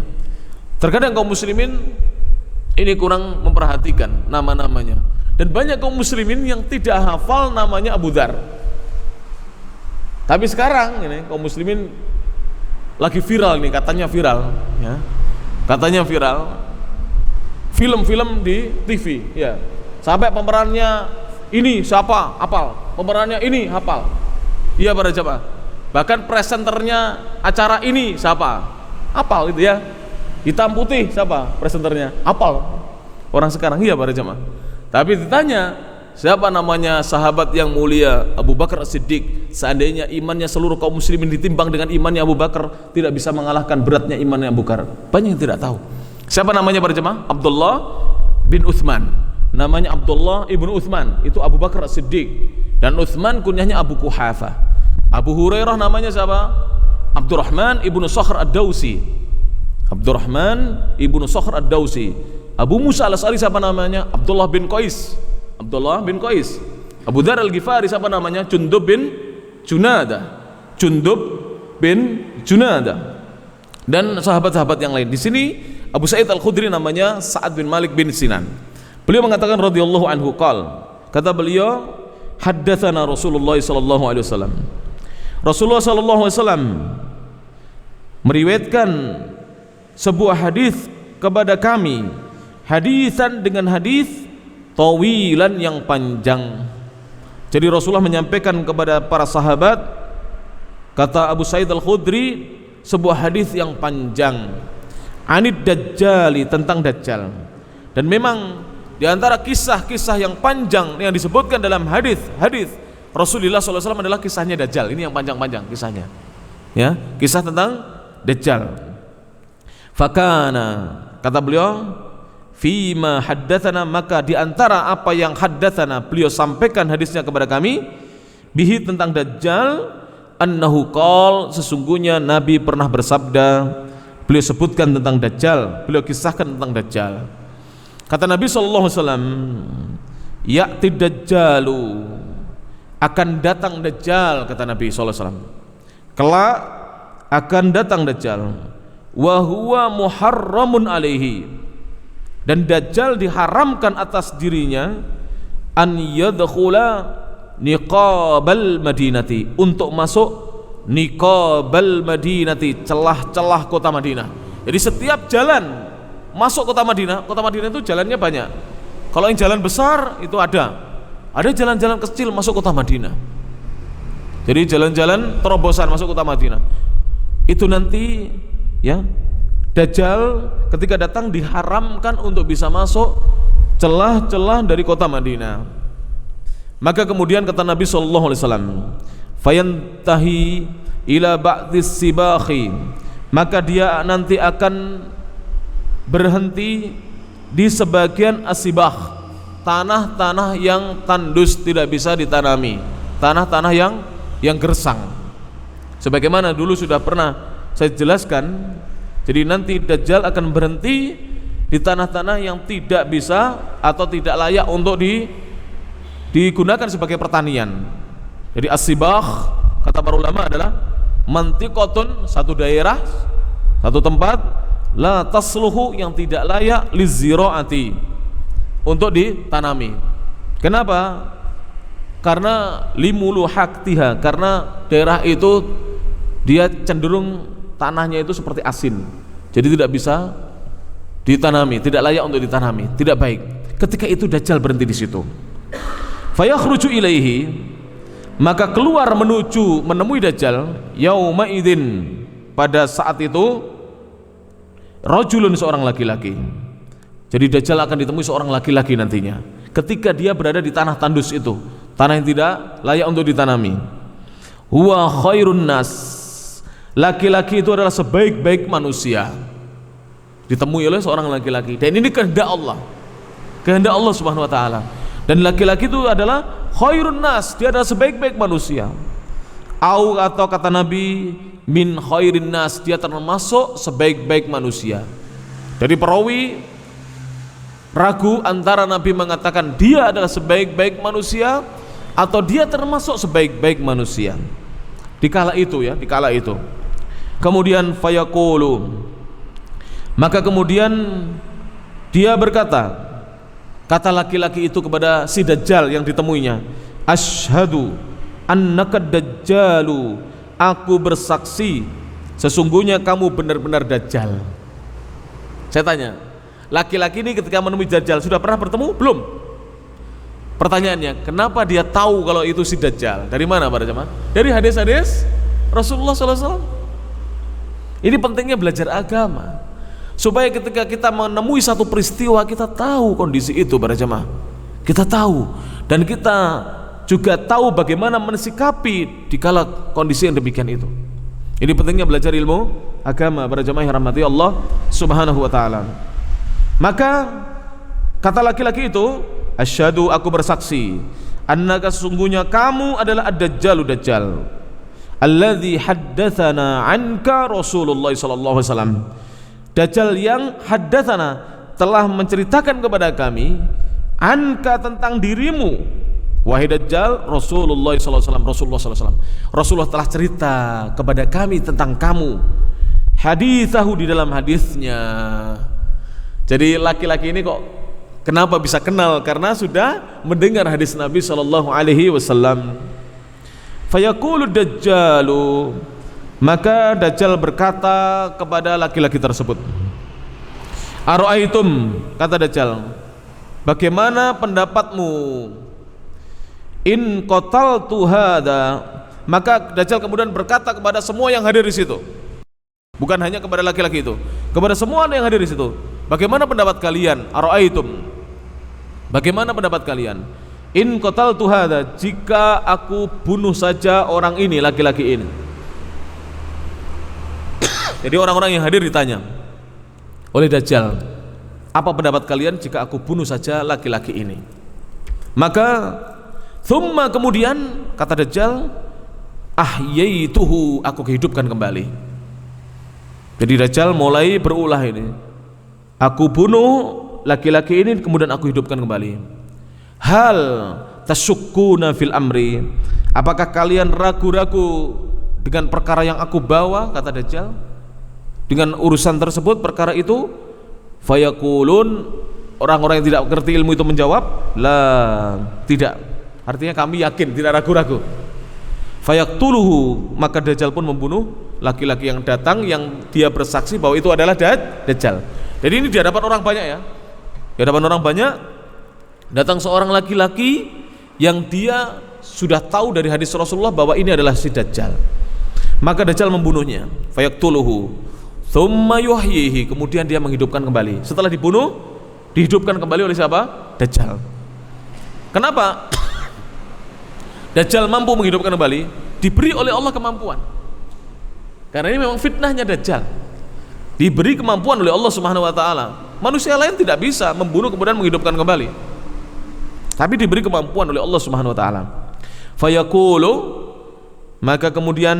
Terkadang kaum muslimin ini kurang memperhatikan nama-namanya, dan banyak kaum muslimin yang tidak hafal namanya Abu Dzar. Tapi sekarang ini kaum muslimin lagi viral nih, katanya viral ya, katanya viral film-film di TV ya, sampai pemerannya ini siapa hafal, pemerannya ini hafal. Iya para jemaah, bahkan presenternya acara ini siapa hafal gitu ya, hitam putih siapa presenternya hafal orang sekarang. Iya para jemaah. Tapi ditanya siapa namanya sahabat yang mulia Abu Bakar As-Siddiq. Seandainya imannya seluruh kaum muslimin ditimbang dengan imannya Abu Bakar, tidak bisa mengalahkan beratnya imannya Abu Bakar. Banyak yang tidak tahu. Siapa namanya para jemaah? Abdullah bin Uthman. Namanya Abdullah ibnu Uthman, itu Abu Bakar As-Siddiq. Dan Uthman kunyahnya Abu Quhafa. Abu Hurairah namanya siapa? Abdurrahman ibnu Sakhr Ad-Dawsi. Abdurrahman ibnu Sakhr Ad-Dawsi. Abu Musa Al-Asy'ari siapa namanya? Abdullah bin Qais. Abdullah bin Qais. Abu Dzar Al-Ghifari siapa namanya? Jundub bin Junada. Jundub bin Junada. Dan sahabat-sahabat yang lain. Di sini Abu Sa'id Al-Khudri namanya Sa'ad bin Malik bin Sinan. Beliau mengatakan radhiyallahu anhu qala, kata beliau, haddatsana Rasulullah sallallahu alaihi wasallam. Rasulullah sallallahu alaihi wasallam meriwayatkan sebuah hadis kepada kami, hadisan dengan hadis tawilan yang panjang. Jadi Rasulullah menyampaikan kepada para sahabat, kata Abu Sa'id Al-Khudri, sebuah hadis yang panjang, anid dajjali, tentang dajjal. Dan memang di antara kisah-kisah yang panjang yang disebutkan dalam hadis Rasulullah SAW adalah kisahnya dajjal. Ini yang panjang-panjang kisahnya, ya, kisah tentang dajjal. Fakana, kata beliau, fima haddatsana, maka di antara apa yang haddatsana, beliau sampaikan hadisnya kepada kami, bihi, tentang dajjal, annahu qol, sesungguhnya Nabi pernah bersabda. Beliau sebutkan tentang dajjal, beliau kisahkan tentang dajjal. Kata Nabi sallallahu alaihi wasallam, ya'ti dajjalu, akan datang dajjal, kata Nabi sallallahu alaihi wasallam. Kelak akan datang dajjal, wa huwa muharramun alaihi, dan dajjal diharamkan atas dirinya, an yadkhula niqabal madinati, untuk masuk niqabal madinati, celah-celah kota Madinah. Jadi setiap jalan masuk kota Madinah itu jalannya banyak. Kalau yang jalan besar itu ada jalan-jalan kecil masuk kota Madinah. Jadi jalan-jalan terobosan masuk kota Madinah. Itu nanti, ya, dajjal ketika datang diharamkan untuk bisa masuk celah-celah dari kota Madinah. Maka kemudian kata Nabi sallallahu alaihi wasallam, fayantahi ila ba'dis sibahi, maka dia nanti akan berhenti di sebagian asibah, tanah-tanah yang tandus, tidak bisa ditanami, tanah-tanah yang gersang. Sebagaimana dulu sudah pernah saya jelaskan, jadi nanti dajjal akan berhenti di tanah-tanah yang tidak bisa atau tidak layak untuk digunakan sebagai pertanian. Jadi as-sibah, kata para ulama, adalah mantiqatun, satu daerah, satu tempat, la tasluhu, yang tidak layak, liziraati, untuk ditanami. Kenapa? Karena limulu haktiha, karena daerah itu dia cenderung tanahnya itu seperti asin, jadi tidak bisa ditanami, tidak layak untuk ditanami, tidak baik. Ketika itu dajjal berhenti di situ. Fayakhruju ilaihi, maka keluar menemui dajjal, yauma idzin, pada saat itu, rajulun, seorang laki-laki. Jadi dajjal akan ditemui seorang laki-laki nantinya ketika dia berada di tanah tandus itu, tanah yang tidak layak untuk ditanami. Huwa khairun nas, laki-laki itu adalah sebaik-baik manusia. Ditemui oleh seorang laki-laki, dan ini kehendak Allah Subhanahu wa taala. Dan laki-laki itu adalah khairun nas, dia adalah sebaik-baik manusia. Atau kata Nabi, min khairin nas, dia termasuk sebaik-baik manusia. Dari perawi ragu antara Nabi mengatakan dia adalah sebaik-baik manusia atau dia termasuk sebaik-baik manusia. Dikala itu, ya, dikala itu. Kemudian fayaqulu, maka kemudian dia berkata, kata laki-laki itu kepada si dajjal yang ditemuinya, asyhadu annaka dajjalu, aku bersaksi sesungguhnya kamu benar-benar dajjal. Saya tanya, laki-laki ini ketika menemui dajjal sudah pernah bertemu? Belum. Pertanyaannya, kenapa dia tahu kalau itu si dajjal? Dari mana para jemaah? Dari hadis-hadis Rasulullah SAW. Ini pentingnya belajar agama, supaya ketika kita menemui satu peristiwa kita tahu kondisi itu para jemaah. Kita tahu, Dan kita juga tahu bagaimana mensikapi di kala kondisi yang demikian itu. Ini pentingnya belajar ilmu agama para jamaah yang rahmati Allah Subhanahu wa taala. Maka kata laki-laki itu, asyhadu, aku bersaksi, annaka, sesungguhnya kamu adalah ad-dajjalu, dajjal, alladzi haddatsana anka Rasulullah sallallahu alaihi wasallam, dajjal yang haddatsana, telah menceritakan kepada kami, anka, tentang dirimu, wahai dajjal, Rasulullah sallallahu alaihi wasallam, Rasulullah sallallahu alaihi wasallam, Rasulullah telah cerita kepada kami tentang kamu, haditsahu, di dalam hadisnya. Jadi laki-laki ini kok kenapa bisa kenal? Karena sudah mendengar hadis Nabi sallallahu alaihi wasallam. Fayaqulu dajjalu, maka dajjal berkata kepada laki-laki tersebut, ara'aitum, kata dajjal, bagaimana pendapatmu, in qataltu hadza, maka dajjal kemudian berkata kepada semua yang hadir di situ, bukan hanya kepada laki-laki itu, kepada semua yang hadir di situ, bagaimana pendapat kalian, ara'aitum, bagaimana pendapat kalian, in qataltu hadza, jika aku bunuh saja orang ini, laki-laki ini. Jadi orang-orang yang hadir ditanya oleh dajjal, apa pendapat kalian jika aku bunuh saja laki-laki ini? Maka thumma, kemudian kata dajjal, ahyaituhu, aku kehidupkan kembali. Jadi dajjal mulai berulah ini, aku bunuh laki-laki ini kemudian aku hidupkan kembali. Hal tasyukkuna fil amri, apakah kalian ragu-ragu dengan perkara yang aku bawa, kata dajjal, dengan urusan tersebut, perkara itu? Fayaqulun, orang-orang yang tidak mengerti ilmu itu menjawab, la, tidak, artinya kami yakin, tidak ragu-ragu. Fayaqtuluhu, maka dajjal pun membunuh laki-laki yang datang, yang dia bersaksi bahwa itu adalah dajjal. Jadi ini di hadapan orang banyak ya, di hadapan orang banyak datang seorang laki-laki yang dia sudah tahu dari hadis Rasulullah bahwa ini adalah si dajjal. Maka dajjal membunuhnya, fayaqtuluhu thumma yuhyihi, kemudian dia menghidupkan kembali. Setelah dibunuh, dihidupkan kembali oleh siapa? Dajjal. Kenapa dajjal mampu menghidupkan kembali? Diberi oleh Allah kemampuan. Karena ini memang fitnahnya dajjal, diberi kemampuan oleh Allah Subhanahu wa taala. Manusia lain tidak bisa membunuh kemudian menghidupkan kembali, tapi diberi kemampuan oleh Allah Subhanahu wa taala. Fayaqulu, maka kemudian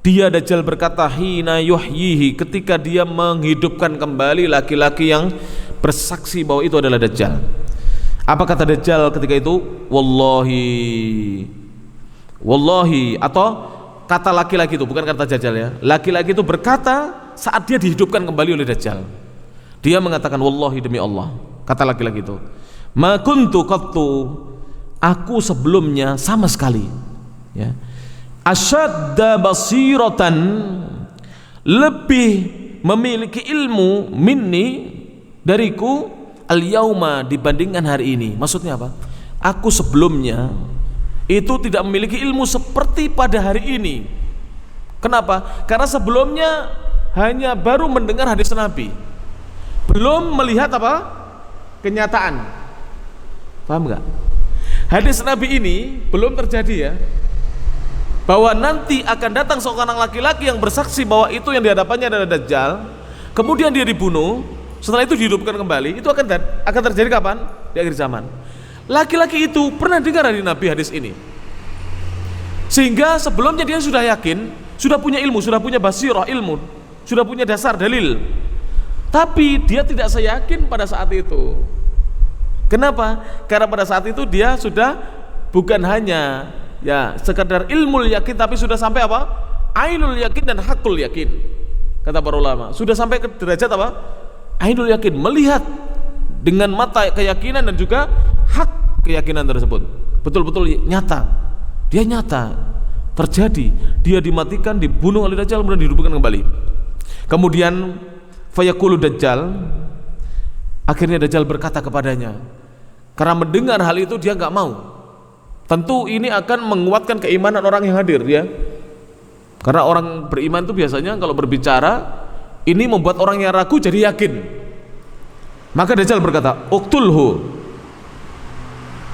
dia dajjal berkata, hina yuhyihi, ketika dia menghidupkan kembali laki-laki yang bersaksi bahwa itu adalah dajjal. Apa kata dajjal ketika itu? Wallahi, wallahi, atau kata laki-laki itu, bukan kata dajjal ya, laki-laki itu berkata saat dia dihidupkan kembali oleh dajjal, dia mengatakan, wallahi, demi Allah, kata laki-laki itu, ma kuntu qattu, aku sebelumnya sama sekali, ya, asyadda basiratan, lebih memiliki ilmu, minni, dariku, al yauma, dibandingkan hari ini. Maksudnya apa? Aku sebelumnya itu tidak memiliki ilmu seperti pada hari ini. Kenapa? Karena sebelumnya hanya baru mendengar hadis Nabi, belum melihat apa? Kenyataan. Paham nggak? Hadis Nabi ini belum terjadi ya, bahwa nanti akan datang seorang laki-laki yang bersaksi bahwa itu yang dihadapannya adalah dajjal, kemudian dia dibunuh, setelah itu dihidupkan kembali. Itu akan terjadi kapan? Di akhir zaman. Laki-laki itu pernah dengar dari Nabi hadis ini, sehingga sebelumnya dia sudah yakin, sudah punya ilmu, sudah punya basirah ilmu, sudah punya dasar dalil, tapi dia tidak seyakin pada saat itu. Kenapa? Karena pada saat itu dia sudah bukan hanya ya sekadar ilmu yakin, tapi sudah sampai apa? Ainul yakin dan hakul yakin. Kata para ulama, sudah sampai ke derajat apa? Ainul yakin, melihat dengan mata keyakinan dan juga hak keyakinan tersebut betul-betul nyata. Dia nyata terjadi, dia dimatikan, dibunuh oleh dajjal, kemudian dihidupkan kembali. Kemudian fayaqulu dajjal, akhirnya dajjal berkata kepadanya, karena mendengar hal itu dia nggak mau. Tentu ini akan menguatkan keimanan orang yang hadir ya. Karena orang beriman itu biasanya kalau berbicara ini membuat orang yang ragu jadi yakin. Maka dajjal berkata, uqtulhu,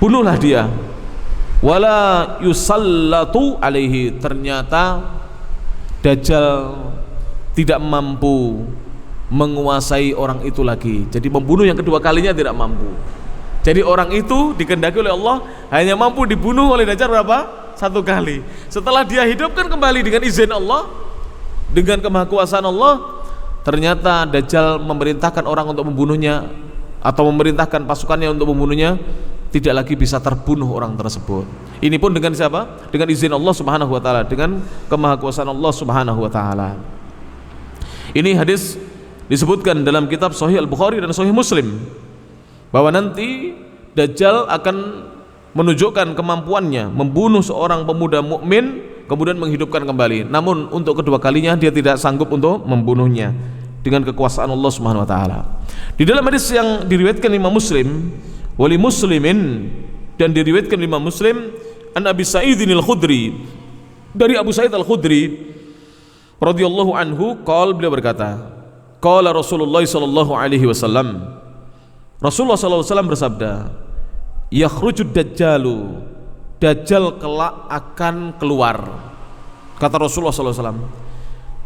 bunuhlah dia. Wala yusallatu alaihi, ternyata Dajjal tidak mampu menguasai orang itu lagi. Jadi membunuh yang kedua kalinya tidak mampu. Jadi orang itu dikehendaki oleh Allah hanya mampu dibunuh oleh Dajjal berapa? Satu kali. Setelah dia hidupkan kembali dengan izin Allah, dengan kemahakuasaan Allah, ternyata Dajjal memerintahkan orang untuk membunuhnya atau memerintahkan pasukannya untuk membunuhnya, tidak lagi bisa terbunuh orang tersebut. Ini pun dengan siapa? Dengan izin Allah Subhanahu wa taala, dengan kemahakuasaan Allah Subhanahu wa taala. Ini hadis disebutkan dalam kitab Sahih Al-Bukhari dan Sahih Muslim bahwa nanti Dajjal akan menunjukkan kemampuannya membunuh seorang pemuda mukmin kemudian menghidupkan kembali. Namun untuk kedua kalinya dia tidak sanggup untuk membunuhnya dengan kekuasaan Allah Subhanahu wa taala. Di dalam hadis yang diriwayatkan Imam Muslim, wali muslimin, dan diriwayatkan Imam Muslim an Abi Sa'idin Al-Khudri, dari Abu Sa'id Al-Khudri radhiyallahu anhu, beliau berkata, qala Rasulullah sallallahu alaihi wasallam, Rasulullah sallallahu alaihi wasallam bersabda, yakhrujud dajjalu, Dajjal kelak akan keluar. Kata Rasulullah sallallahu alaihi wasallam,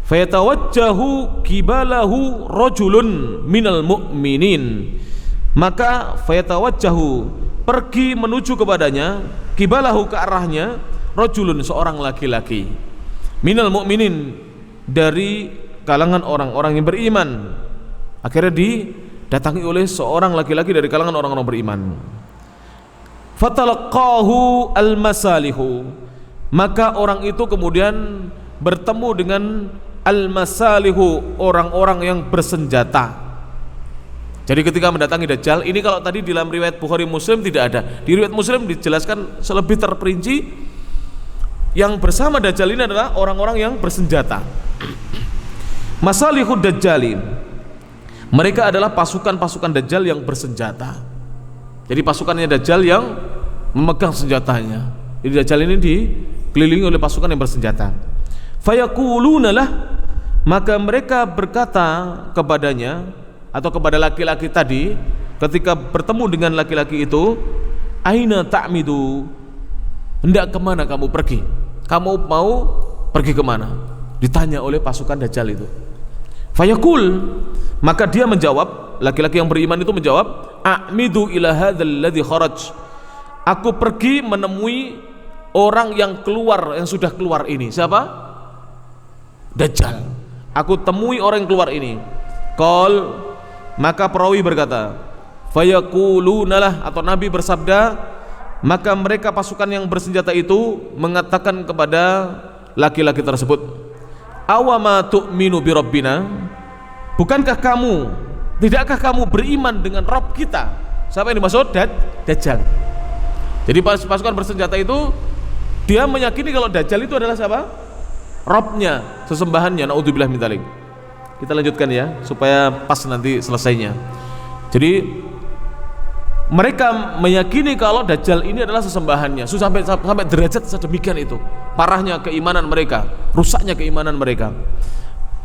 fayatawajjahu kibalahu rajulun minal mu'minin, maka fayatawajjahu, pergi menuju kepadanya, kibalahu, ke arahnya, rajulun, seorang laki-laki, minal mu'minin, dari kalangan orang-orang yang beriman. Akhirnya didatangi oleh seorang laki-laki dari kalangan orang-orang beriman. Fatalaqahu al-masalihu, maka orang itu kemudian bertemu dengan al-masalihu, orang-orang yang bersenjata. Jadi ketika mendatangi Dajjal, ini kalau tadi di dalam riwayat Bukhari Muslim tidak ada. Di riwayat Muslim dijelaskan selebih terperinci, yang bersama Dajjal ini adalah orang-orang yang bersenjata. Masalihud Dajjalin, mereka adalah pasukan-pasukan Dajjal yang bersenjata. Jadi pasukannya Dajjal yang memegang senjatanya. Jadi Dajjal ini dikelilingi oleh pasukan yang bersenjata. Fayaquluna lah, maka mereka berkata kepadanya atau kepada laki-laki tadi ketika bertemu dengan laki-laki itu, aina ta'midu, hendak kemana kamu pergi? Kamu mau pergi kemana? Ditanya oleh pasukan Dajjal itu. Fayaqul, maka dia menjawab, laki-laki yang beriman itu menjawab, a'midu ila hadzal ladzi kharaj, aku pergi menemui orang yang keluar, yang sudah keluar ini. Siapa? Dajjal. Aku temui orang yang keluar ini. Qal, maka perawi berkata, fayaqulunalah, atau Nabi bersabda, maka mereka pasukan yang bersenjata itu mengatakan kepada laki-laki tersebut, awama tu'minu bi rabbina, bukankah kamu, tidakkah kamu beriman dengan Rabb kita? Siapa yang dimaksud? Dajjal. Jadi pasukan bersenjata itu dia meyakini kalau Dajjal itu adalah siapa? Rabbnya, sesembahannya. Naudzubillah min dzalik. Kita lanjutkan ya supaya pas nanti selesainya. Jadi mereka meyakini kalau Dajjal ini adalah sesembahannya. Sampai derajat sedemikian itu parahnya keimanan mereka, rusaknya keimanan mereka.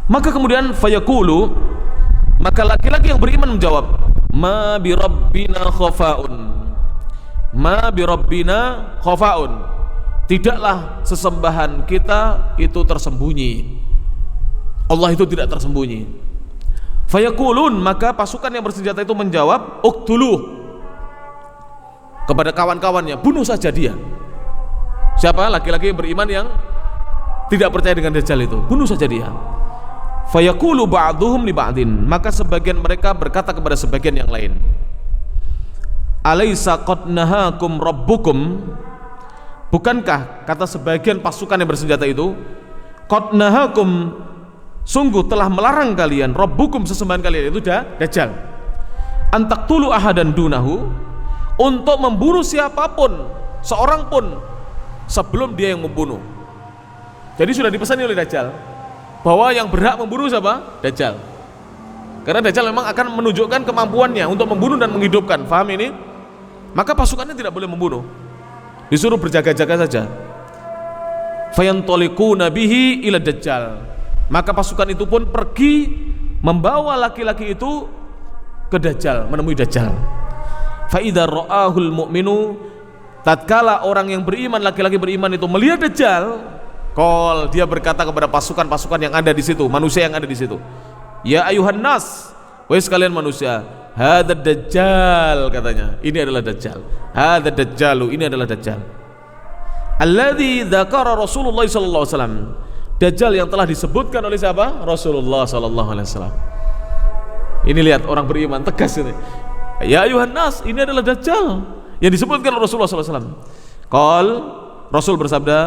Maka kemudian fayaqulu, maka laki-laki yang beriman menjawab, ma bi rabbina khafaun, ma bi rabbina khafaun, tidaklah sesembahan kita itu tersembunyi, Allah itu tidak tersembunyi. Fayaqulun, maka pasukan yang bersenjata itu menjawab, uqtuluh, kepada kawan-kawannya, bunuh saja dia. Siapa? Laki-laki yang beriman yang tidak percaya dengan Dajjal itu, bunuh saja dia. Fayaqulu ba'duhum li ba'din, maka sebagian mereka berkata kepada sebagian yang lain, alaysa qad nahakum rabbukum, bukankah, kata sebagian pasukan yang bersenjata itu, qad nahakum, sungguh telah melarang kalian, rabbukum, sesembahan kalian itu Dajjal, antaqtulu ahadan dunahu, untuk membunuh siapapun, seorang pun sebelum dia yang membunuh. Jadi sudah dipesani oleh Dajjal bahwa yang berhak membunuh siapa? Dajjal. Karena Dajjal memang akan menunjukkan kemampuannya untuk membunuh dan menghidupkan. Faham ini? Maka pasukannya tidak boleh membunuh, disuruh berjaga-jaga saja. Fayantaliquna bihi ila Dajjal, maka pasukan itu pun pergi membawa laki-laki itu ke Dajjal, menemui Dajjal. Fa idza ra'ahul mu'minu tatkala orang yang beriman, laki-laki beriman itu melihat Dajjal, dia berkata kepada pasukan-pasukan yang ada di situ, manusia yang ada di situ, ya ayuhan nas, wahai sekalian manusia, hadza Dajjal, katanya, ini adalah Dajjal, hadza Dajjalu, ini adalah Dajjal, alladzi dzakara Rasulullah sallallahu alaihi wasallam, Dajjal yang telah disebutkan oleh siapa? Rasulullah sallallahu alaihi wasallam. Ini lihat orang beriman tegas ini, ya ayuhan nas, ini adalah Dajjal yang disebutkan oleh Rasulullah sallallahu alaihi wasallam. Rasul bersabda,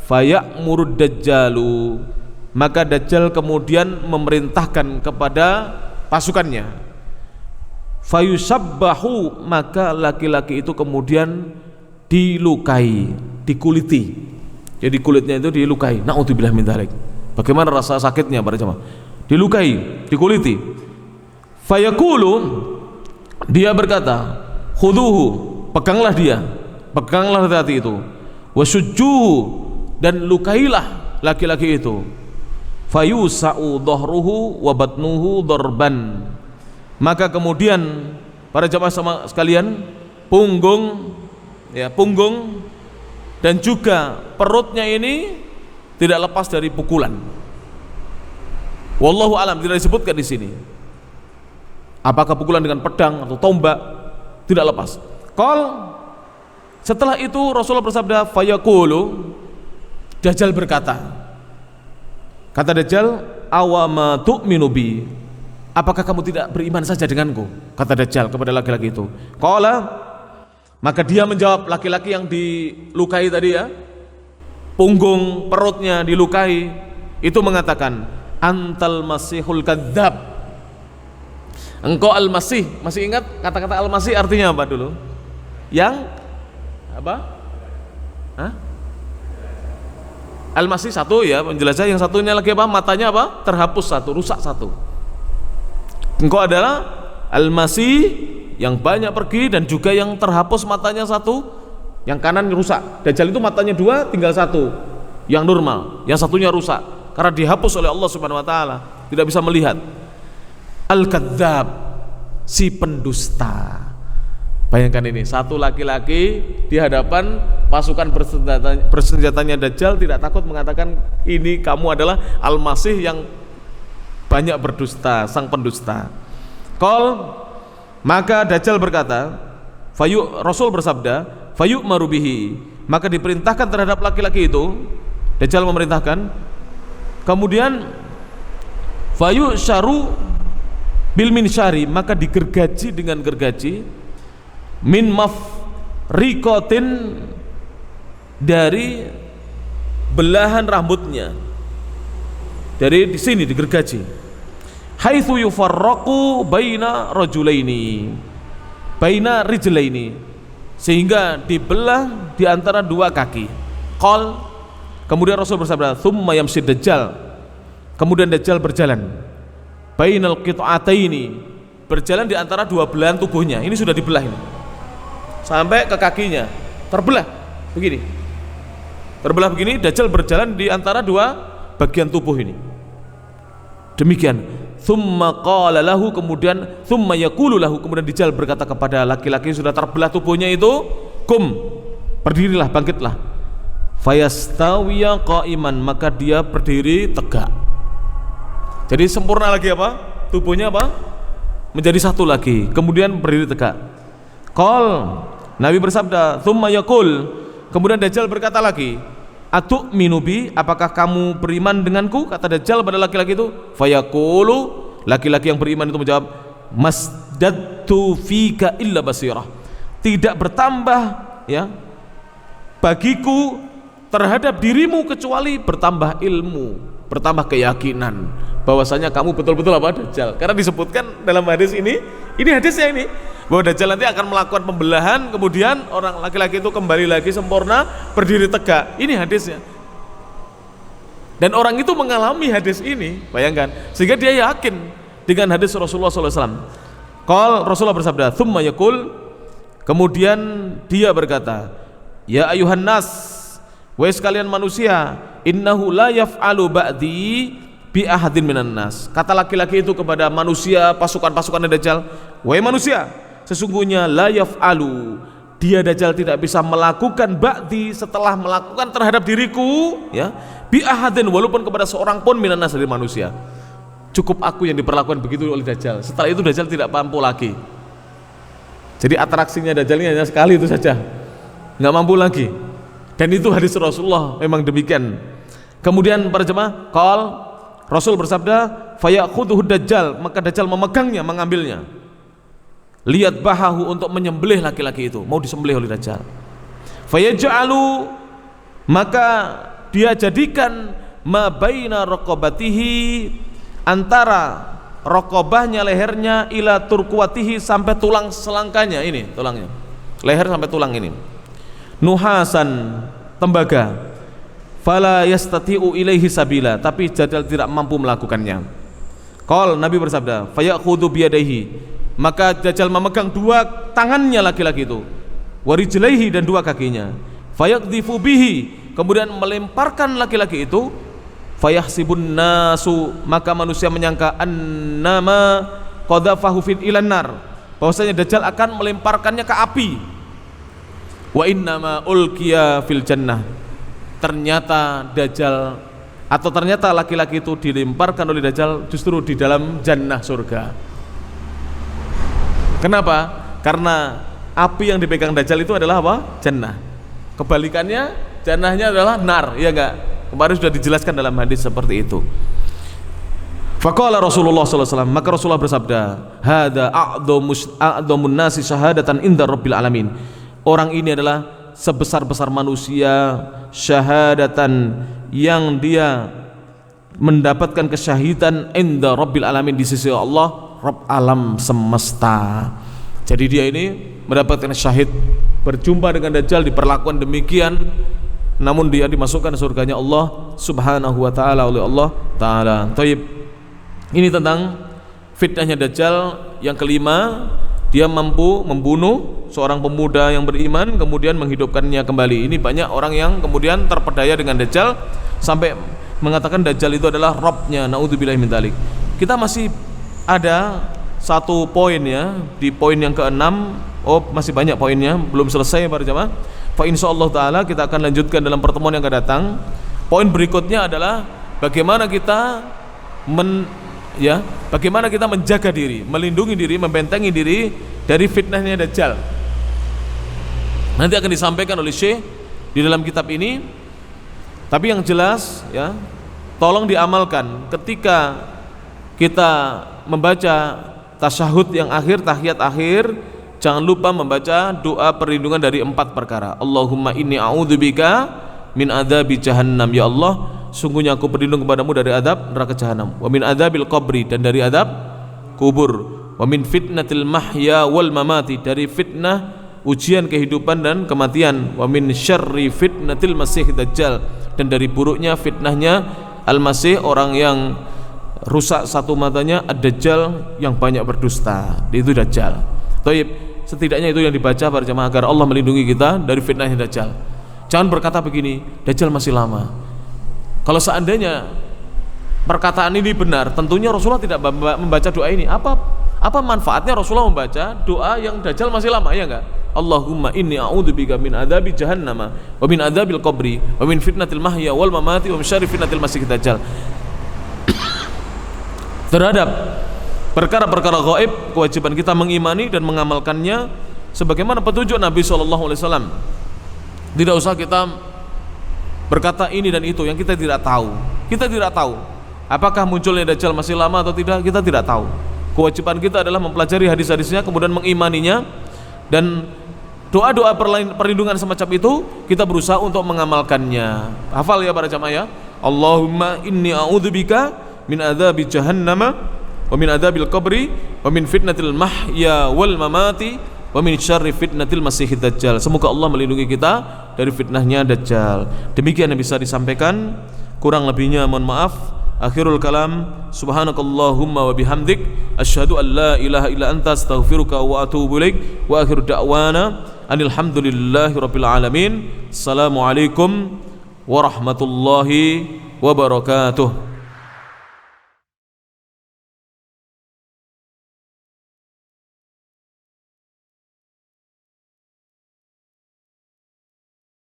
faya'murud Dajjalu, maka Dajjal kemudian memerintahkan kepada pasukannya, fayusabbahu, maka laki-laki itu kemudian dilukai, dikuliti, jadi kulitnya itu dilukai, na'udzubillah min dzalik. Bagaimana rasa sakitnya para jemaah? Dilukai, dikuliti. Fayaqulu, dia berkata, khuduhu, peganglah dia, peganglah hati itu, wasujjuhu, dan lukailah laki-laki itu, fayusa'u dhahruhu wa batnuhu darban, maka kemudian para jamaah sekalian, punggung dan juga perutnya ini tidak lepas dari pukulan. Wallahu alam, tidak disebutkan di sini apakah pukulan dengan pedang atau tombak, tidak lepas. Setelah itu Rasulullah bersabda, fayaqulu, Dajjal berkata, kata Dajjal, awama tu'minu bi, apakah kamu tidak beriman saja denganku, kata Dajjal kepada laki-laki itu. Maka dia menjawab, laki-laki yang dilukai tadi ya, punggung perutnya dilukai, itu mengatakan, antal masihul kadzab, engkau al-masih. Masih ingat kata-kata al-masih artinya apa dulu? Yang apa? Al-masih satu ya penjelasan, yang satunya lagi apa? Matanya apa? Terhapus satu, rusak satu. Engkau adalah al-masih yang banyak pergi dan juga yang terhapus matanya satu, yang kanan rusak. Dajjal itu matanya dua, tinggal satu yang normal, yang satunya rusak karena dihapus oleh Allah Subhanahu wa taala, tidak bisa melihat. Al-kadzab, si pendusta. Bayangkan ini, satu laki-laki di hadapan pasukan bersenjatanya Dajjal, tidak takut mengatakan, ini kamu adalah Al-Masih yang banyak berdusta, sang pendusta. Maka Dajjal berkata, Rasul bersabda, fayu'maru bihi, maka diperintahkan terhadap laki-laki itu, Dajjal memerintahkan, kemudian fayu'syaru bil minsyari, maka digergaji dengan gergaji, min mafriqatin, dari belahan rambutnya, dari di sini digergaji, haitsu yufarraqu baina rajulaini baina rijlaini, sehingga dibelah di antara dua kaki. Kemudian Rasul bersabda, tsumma yamsid Dajjal, kemudian Dajjal berjalan, bainal qit'ataini, berjalan di antara dua belahan tubuhnya. Ini sudah dibelah ini, sampai ke kakinya terbelah begini, terbelah begini. Dajjal berjalan di antara dua bagian tubuh ini. Demikian. Tsumma qala lahu, kemudian tsumma yaqulu lahu, kemudian Dajjal berkata kepada laki-laki yang sudah terbelah tubuhnya itu, kum, berdirilah, bangkitlah. Fayastawiya qa'iman, maka dia berdiri tegak. Jadi sempurna lagi apa? Tubuhnya apa? Menjadi satu lagi, kemudian berdiri tegak. Nabi bersabda, tsumma yaqul, kemudian Dajjal berkata lagi, atu'minu bi, apakah kamu beriman denganku, kata Dajjal pada laki-laki itu. Fayaqulu, laki-laki yang beriman itu menjawab, masdadtu fika illa basirah, tidak bertambah ya bagiku terhadap dirimu kecuali bertambah ilmu, bertambah keyakinan bahwasanya kamu betul-betul apa? Dajjal. Karena disebutkan dalam hadis ini hadisnya ini, bahwa Dajjal nanti akan melakukan pembelahan, kemudian orang laki-laki itu kembali lagi sempurna, berdiri tegak. Ini hadisnya. Dan orang itu mengalami hadis ini, bayangkan, sehingga dia yakin dengan hadis Rasulullah SAW. Rasulullah bersabda, tsumma yaqul, kemudian dia berkata, ya ayuhan nas, wahai sekalian manusia, innahu la yaf'alu ba'di bi ahadin minan nas. Kata laki-laki itu kepada manusia, pasukan-pasukan Dajjal, wahai manusia, sesungguhnya la yaf'alu, dia Dajjal tidak bisa melakukan ba'di setelah melakukan terhadap diriku, ya, bi ahadin, walaupun kepada seorang pun minan nas dari manusia. Cukup aku yang diperlakukan begitu oleh Dajjal. Setelah itu Dajjal tidak mampu lagi. Jadi atraksinya Dajjal ini hanya sekali itu saja, nggak mampu lagi. Dan itu hadis Rasulullah memang demikian. Kemudian para jemaah, Rasul bersabda, fayakhudhu Dajjal, maka Dajjal memegangnya, mengambilnya. Lihat bahahu, untuk menyembelih laki-laki itu, mau disembelih oleh Dajjal. Fayaj'alu, maka dia jadikan ma baina raqabatihi, antara raqabahnya, lehernya, ila turkuatihi, sampai tulang selangkanya, ini tulangnya, leher sampai tulang ini, nuhasan, tembaga, fala yastati'u ilaihi sabila, tapi Dajjal tidak mampu melakukannya. Nabi bersabda, fayakhudhu biyadaihi, maka Dajjal memegang dua tangannya laki-laki itu, warijlaihi, dan dua kakinya, fayaqdhifu bihi, kemudian melemparkan laki-laki itu, fayahsibun nasu, maka manusia menyangka annama qadhafahu fil ilan nar, bahwasanya Dajjal akan melemparkannya ke api. Wa innama ulqiya fil jannah, ternyata Dajjal, atau ternyata laki-laki itu dilemparkan oleh Dajjal justru di dalam jannah, surga. Kenapa? Karena api yang dipegang Dajjal itu adalah apa? Jannah. Kebalikannya, jannahnya adalah nar, ya enggak? Kemarin sudah dijelaskan dalam hadis seperti itu. Faqala Rasulullah sallallahu alaihi wasallam, maka Rasulullah bersabda, hada a'dhamun nasi syahadatan inda rabbil alamin. Orang ini adalah sebesar-besar manusia syahadatan, yang dia mendapatkan kesyahidan inda rabbil alamin, di sisi Allah Rabb alam semesta. Jadi dia ini mendapatkan syahid, berjumpa dengan Dajjal, diperlakukan demikian, namun dia dimasukkan surganya Allah subhanahu wa ta'ala oleh Allah ta'ala. Taib. Ini tentang fitnahnya Dajjal. Yang kelima, dia mampu membunuh seorang pemuda yang beriman, kemudian menghidupkannya kembali. Ini banyak orang yang kemudian terpedaya dengan Dajjal sampai mengatakan Dajjal itu adalah Rabbnya. Na'udzubillahi min dzalik. Kita masih ada satu poin, ya, di poin yang ke-6. Masih banyak poinnya, belum selesai para jamaah. Fa insyaallah taala kita akan lanjutkan dalam pertemuan yang akan datang. Poin berikutnya adalah bagaimana kita bagaimana kita menjaga diri, melindungi diri, membentengi diri dari fitnahnya Dajjal. Nanti akan disampaikan oleh Syekh di dalam kitab ini. Tapi yang jelas, ya, tolong diamalkan ketika kita membaca tasyahud yang akhir, tahiyat akhir. Jangan lupa membaca doa perlindungan dari 4 perkara. Allahumma inni a'udzubika min adzabi jahannam, ya Allah, sungguhnya aku berlindung kepadamu dari adab neraka jahanam, wa min adzabil qabri, dan dari adab kubur, wa min fitnatil mahya wal mamati, dari fitnah ujian kehidupan dan kematian, wa min syarri fitnatil masih dajjal, dan dari buruknya fitnahnya al-masih, orang yang rusak satu matanya, ad-dajjal, yang banyak berdusta, itu Dajjal. Taib. Setidaknya itu yang dibaca para jemaah agar Allah melindungi kita dari fitnahnya Dajjal. Jangan berkata begini, Dajjal masih lama. Kalau seandainya perkataan ini benar, tentunya Rasulullah tidak membaca doa ini. Apa manfaatnya Rasulullah membaca doa yang Dajjal masih lama, ya enggak? Allahumma inni a'udzubika min adzabi jahannama wa min adzabil qabri wa min fitnatil mahya wal mamati wa min syarri fitnatil masih dajjal. Terhadap perkara-perkara gaib, kewajiban kita mengimani dan mengamalkannya sebagaimana petunjuk Nabi SAW. Tidak usah kita berkata ini dan itu yang kita tidak tahu. Kita tidak tahu apakah munculnya Dajjal masih lama atau tidak, kita tidak tahu. Kewajiban kita adalah mempelajari hadis-hadisnya, kemudian mengimaninya, dan doa-doa perlindungan semacam itu kita berusaha untuk mengamalkannya. Hafal ya para jamaah ya. Allahumma inni a'udzubika min adzabi jahannama wa min adzabil qabri wa min fitnatil mahya wal mamati wa min syarri fitnatil masiihid dajjal. Semoga Allah melindungi kita dari fitnahnya Dajjal. Demikian yang bisa disampaikan, kurang lebihnya mohon maaf. Akhirul kalam, subhanakallahumma wa bihamdik, asyhadu an la ilaha illa anta, astaghfiruka wa atubu ilaik, wa akhiru da'wana alhamdulillahi rabbil alamin. Assalamualaikum warahmatullahi wabarakatuh.